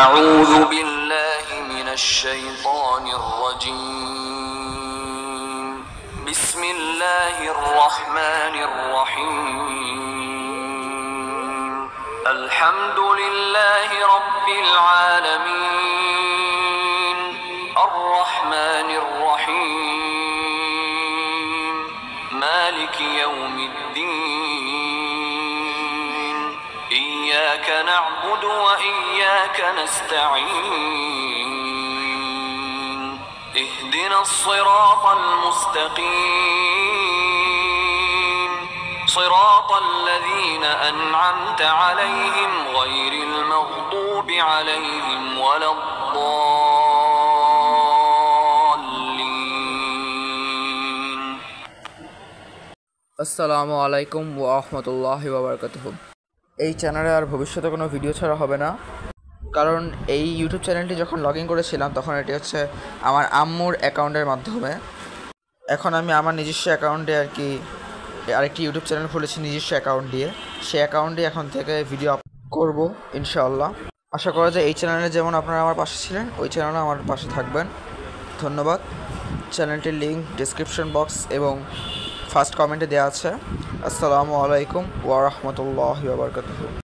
أعوذ بالله من الشيطان الرجيم بسم الله الرحمن الرحيم الحمد لله رب العالمين الرحمن الرحيم مالك يوم الدين إياك نعبد وإياك نستعين اهدنا الصراط المستقيم صراط الذين أنعمت عليهم غير المغضوب عليهم ولا الضالين আসসালামু আলাইকুম ওয়া রাহমাতুল্লাহি ওয়া বারাকাতুহু। এই চ্যানেলে আর ভবিষ্যতে কোনো ভিডিও ছাড়া হবে না, কারণ এই ইউটিউব চ্যানেলটি যখন লগ ইন করেছিলাম তখন এটি হচ্ছে আমার আম্মুর অ্যাকাউন্টের মাধ্যমে। এখন আমি আমার নিজস্ব অ্যাকাউন্টে আরেকটি ইউটিউব চ্যানেল খুলেছি নিজস্ব অ্যাকাউন্ট দিয়ে। সেই অ্যাকাউন্টে এখন থেকে ভিডিও আপ করবো ইনশাআল্লাহ। আশা করা যায় এই চ্যানেলে যেমন আপনারা আমার পাশে ছিলেন ওই চ্যানেলে আমার পাশে থাকবেন। ধন্যবাদ। চ্যানেলটির লিঙ্ক ডেসক্রিপশন বক্স এবং ফার্স্ট কমেন্টে দেওয়া আছে। আসসালামু আলাইকুম ওয়া রাহমাতুল্লাহি ওয়া বারাকাতুহু।